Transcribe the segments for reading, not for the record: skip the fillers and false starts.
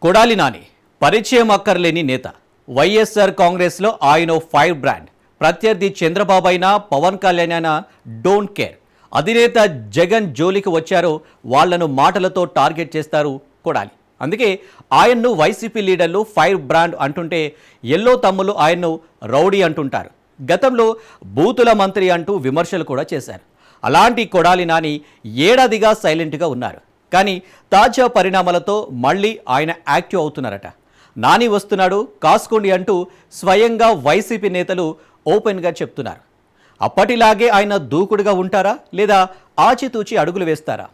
కొడాలి నాని పరిచయం అక్కర్లేని నేత. వైఎస్ఆర్ కాంగ్రెస్లో ఆయన ఫైర్ బ్రాండ్. ప్రత్యర్థి చంద్రబాబు అయినా పవన్ కళ్యాణ్ అయినా డోంట్ కేర్. అధినేత జగన్ జోలికి వచ్చారో వాళ్లను మాటలతో టార్గెట్ చేస్తారు కొడాలి. అందుకే ఆయన్ను వైసీపీ లీడర్లు ఫైర్ బ్రాండ్ అంటుంటే ఎల్లో తమ్ములు ఆయన్ను రౌడీ అంటుంటారు. గతంలో బూతుల మంత్రి అంటూ విమర్శలు కూడా చేశారు. అలాంటి కొడాలి నాని ఏడాదిగా సైలెంట్గా ఉన్నారు. కానీ తాజా పరిణామాలతో మళ్ళీ ఆయన యాక్టివ్ అవుతున్నారట. నాని వస్తున్నాడు కాసుకోండి అంటూ స్వయంగా వైసీపీ నేతలు ఓపెన్గా చెప్తున్నారు. అప్పటిలాగే ఆయన దూకుడుగా ఉంటారా లేదా ఆచితూచి అడుగులు వేస్తారా?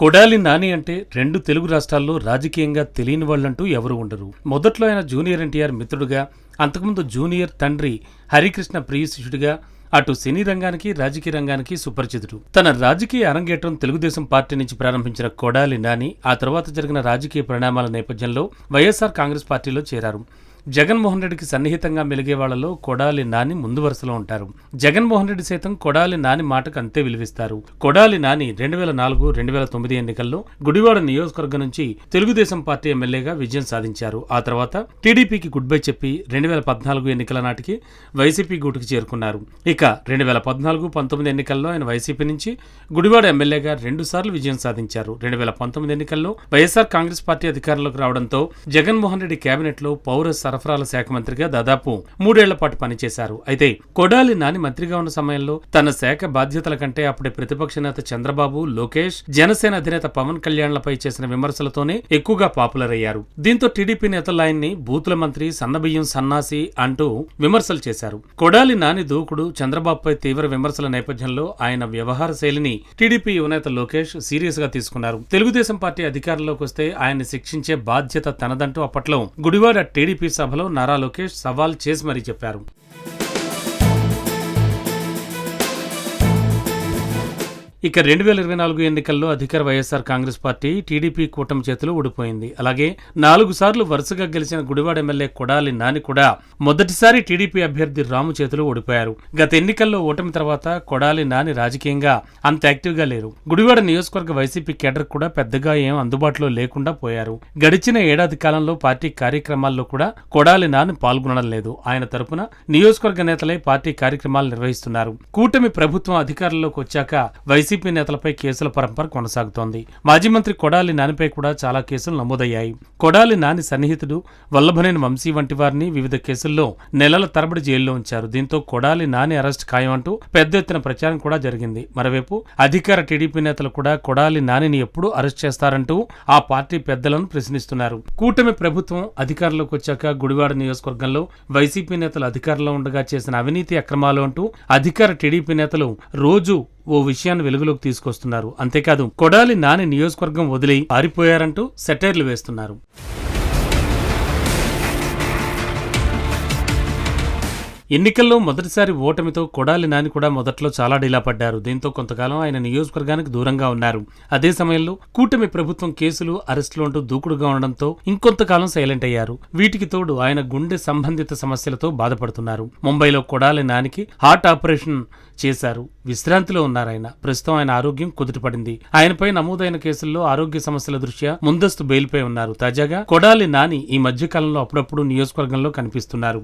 కొడాలి నాని అంటే రెండు తెలుగు రాష్ట్రాల్లో రాజకీయంగా తెలియని వాళ్ళంటూ ఎవరు ఉండరు. మొదట్లో ఆయన జూనియర్ ఎన్టీఆర్ మిత్రుడుగా, అంతకుముందు జూనియర్ తండ్రి హరికృష్ణ ప్రియ శిష్యుడిగా అటు సినీ రంగానికి రాజకీయ రంగానికి సుపరిచితుడు. తన రాజకీయ అరంగేట్రం తెలుగుదేశం పార్టీ నుంచి ప్రారంభించిన కొడాలి నాని ఆ తర్వాత జరిగిన రాజకీయ పరిణామాల నేపథ్యంలో వైఎస్ఆర్ కాంగ్రెస్ పార్టీలో చేరారు. జగన్మోహన్ రెడ్డికి సన్నిహితంగా మెలిగే వాళ్లలో కొడాలి నాని ముందు వరుసలో ఉంటారు. జగన్మోహన్ రెడ్డి సైతం కొడాలి నాని మాటకు అంతే విలువిస్తారు. కొడాలి నాని 2004-2009 ఎన్నికల్లో గుడివాడ నియోజకవర్గం నుంచి తెలుగుదేశం పార్టీ ఎమ్మెల్యేగా విజయం సాధించారు. ఆ తర్వాత టీడీపీకి గుడ్ బై చెప్పి 2014 ఎన్నికల నాటికి వైసీపీ గూటికి చేరుకున్నారు. ఇక 2014-19 ఎన్నికల్లో ఆయన వైసీపీ నుంచి గుడివాడ ఎమ్మెల్యేగా 2 సార్లు విజయం సాధించారు. 2019 ఎన్నికల్లో వైఎస్ఆర్ కాంగ్రెస్ పార్టీ అధికారంలోకి రావడంతో జగన్మోహన్ రెడ్డి కేబినెట్ లో పౌర సరఫరాల శాఖ మంత్రిగా దాదాపు 3 ఏళ్ల పాటు పనిచేశారు. అయితే కొడాలి నాని మంత్రిగా ఉన్న సమయంలో తన శాఖ బాధ్యతల కంటే అప్పుడే ప్రతిపక్ష నేత చంద్రబాబు, లోకేష్, జనసేన అధినేత పవన్ కళ్యాణ్లపై చేసిన విమర్శలతోనే ఎక్కువగా పాపులర్ అయ్యారు. దీంతో టీడీపీ నేతలు ఆయన్ని బూతుల మంత్రి, సన్నబియ్యం సన్నాసి అంటూ విమర్శలు చేశారు. కొడాలి నాని దూకుడు, చంద్రబాబుపై తీవ్ర విమర్శల నేపథ్యంలో ఆయన వ్యవహార శైలిని టీడీపీ యువనేత లోకేష్ సీరియస్ గా తీసుకున్నారు. తెలుగుదేశం పార్టీ అధికారంలోకి వస్తే ఆయన్ని శిక్షించే బాధ్యత తనదంటూ అప్పట్లో గుడివాడ టీడీపీ సభలో నారా లోకేష్ సవాల్ చేసి మరీ చెప్పారు. ఇక 2024 ఎన్నికల్లో అధికార వైఎస్ఆర్ కాంగ్రెస్ పార్టీ టీడీపీ కూటమి చేతిలో ఓడిపోయింది. అలాగే 4 సార్లు వరుసగా గెలిచిన గుడివాడ ఎమ్మెల్యే కొడాలి నాని కూడా మొదటిసారి టీడీపీ అభ్యర్థి రాము చేతిలో ఓడిపోయారు. గత ఎన్నికల్లో ఓటమి తర్వాత కొడాలి నాని రాజకీయంగా అంత యాక్టివ్గా లేరు. గుడివాడ నియోజకవర్గ వైసీపీ కేడర్ కూడా పెద్దగా ఏం అందుబాటులో లేకుండా పోయారు. గడిచిన ఏడాది కాలంలో పార్టీ కార్యక్రమాల్లో కూడా కొడాలి నాని పాల్గొనడం లేదు. ఆయన తరపున నియోజకవర్గ నేతలే పార్టీ కార్యక్రమాలు నిర్వహిస్తున్నారు. కూటమి ప్రభుత్వం అధికారంలోకి వచ్చాక వైసీపీ నేతలపై కేసుల పరంపర కొనసాగుతోంది. మాజీ మంత్రి కొడాలి నానిపై కూడా చాలా కేసులు నమోదయ్యాయి. కొడాలి నాని సన్నిహితుడు వల్లభనేని వంశీ వంటి వారిని వివిధ కేసుల్లో నెలల తరబడి జైల్లో ఉంచారు. దీంతో కొడాలి నాని అరెస్ట్ ఖాయం అంటూ పెద్ద ఎత్తున ప్రచారం కూడా జరిగింది. మరోవైపు అధికార టీడీపీ నేతలు కూడా కొడాలి నానిని ఎప్పుడు అరెస్ట్ చేస్తారంటూ ఆ పార్టీ పెద్దలను ప్రశ్నిస్తున్నారు. కూటమి ప్రభుత్వం అధికారంలోకి వచ్చాక గుడివాడ నియోజకవర్గంలో వైసీపీ నేతలు అధికారంలో ఉండగా చేసిన అవినీతి అక్రమాలు అంటూ అధికార టీడీపీ నేతలు రోజు ఓ విషయాన్ని వెలుగులోకి తీసుకొస్తున్నారు. అంతేకాదు కొడాలి నాని నియోజకవర్గం వదిలి పారిపోయారంటూ సెటైర్లు వేస్తున్నారు. ఎన్నికల్లో మొదటిసారి ఓటమితో కొడాలి నాని కూడా మొదట్లో చాలా డీలా పడ్డారు. దీంతో కొంతకాలం ఆయన నియోజకవర్గానికి దూరంగా ఉన్నారు. అదే సమయంలో కూటమి ప్రభుత్వం కేసులు, అరెస్టులు అంటూ దూకుడుగా ఉండడంతో ఇంకొంతకాలం సైలెంట్ అయ్యారు. వీటికి తోడు ఆయన గుండె సంబంధిత సమస్యలతో బాధపడుతున్నారు. ముంబైలో కొడాలి నానికి హార్ట్ ఆపరేషన్ చేశారు. విశ్రాంతిలో ఉన్నారాయన. ప్రస్తుతం ఆయన ఆరోగ్యం కుదుటపడింది. ఆయనపై నమోదైన కేసుల్లో ఆరోగ్య సమస్యల దృష్ట్యా ముందస్తు బెయిల్పై ఉన్నారు. తాజాగా కొడాలి నాని ఈ మధ్యకాలంలో అప్పుడప్పుడు నియోజకవర్గంలో కనిపిస్తున్నారు.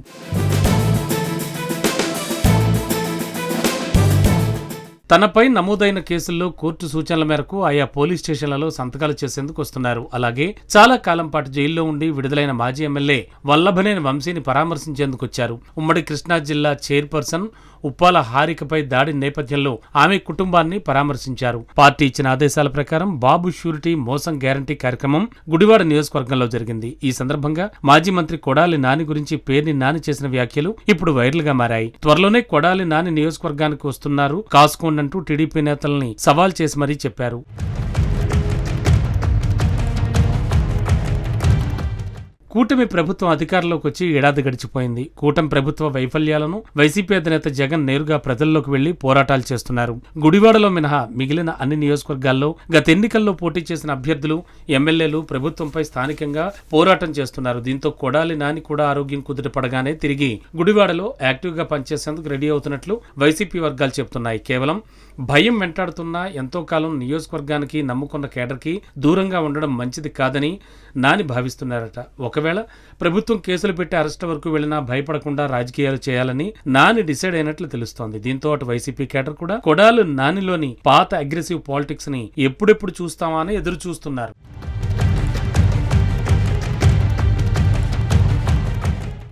తనపై నమోదైన కేసుల్లో కోర్టు సూచనల మేరకు ఆయా పోలీస్ స్టేషన్లలో సంతకాలు చేసేందుకు వస్తున్నారు. అలాగే చాలా కాలం పాటు జైల్లో ఉండి విడుదలైన మాజీ ఎమ్మెల్యే వల్లభనేని వంశీని పరామర్శించేందుకు వచ్చారు. ఉమ్మడి కృష్ణా జిల్లా చైర్పర్సన్ ఉప్పాల హారికపై దాడి నేపథ్యంలో ఆమె కుటుంబాన్ని పరామర్శించారు. పార్టీ ఇచ్చిన ఆదేశాల ప్రకారం బాబు షూరిటీ మోసం గ్యారంటీ కార్యక్రమం గుడివాడ నియోజకవర్గంలో జరిగింది. ఈ సందర్భంగా మాజీ మంత్రి కొడాలి నాని గురించి పేర్ని నాని చేసిన వ్యాఖ్యలు ఇప్పుడు వైరల్ గా మారాయి. త్వరలోనే కొడాలి నాని నియోజకవర్గానికి వస్తున్నారు కాసుకోండి అంటూ టీడీపీ నేతల్ని సవాల్ చేసి మరీ చెప్పారు. కూటమి ప్రభుత్వం అధికారంలోకి వచ్చి ఏడాది గడిచిపోయింది. కూటమి ప్రభుత్వ వైఫల్యాలను వైసీపీ అధినేత జగన్ నేరుగా ప్రజల్లోకి వెళ్లి పోరాటాలు చేస్తున్నారు. గుడివాడలో మినహా మిగిలిన అన్ని నియోజకవర్గాల్లో గత ఎన్నికల్లో పోటీ చేసిన అభ్యర్థులు, ఎమ్మెల్యేలు ప్రభుత్వంపై స్థానికంగా పోరాటం చేస్తున్నారు. దీంతో కొడాలి నాని కూడా ఆరోగ్యం కుదుటపడగానే తిరిగి గుడివాడలో యాక్టివ్ గా పనిచేసేందుకు రెడీ అవుతున్నట్లు వైసీపీ వర్గాలు చెబుతున్నాయి. కేవలం భయం వెంటాడుతున్నా ఎంతో కాలం నియోజకవర్గానికి నమ్ముకున్న కేడర్కి దూరంగా ఉండడం మంచిది కాదని నాని భావిస్తున్నారట. ఒకవేళ ప్రభుత్వం కేసులు పెట్టి అరెస్ట్ వరకు వెళ్లినా భయపడకుండా రాజకీయాలు చేయాలని నాని డిసైడ్ అయినట్లు తెలుస్తోంది. దీంతో అటు వైసీపీ కేడర్ కూడా కొడాలి నానిలోని పాత అగ్రెసివ్ పాలిటిక్స్ ని ఎప్పుడెప్పుడు చూస్తామా అని ఎదురు చూస్తున్నారు.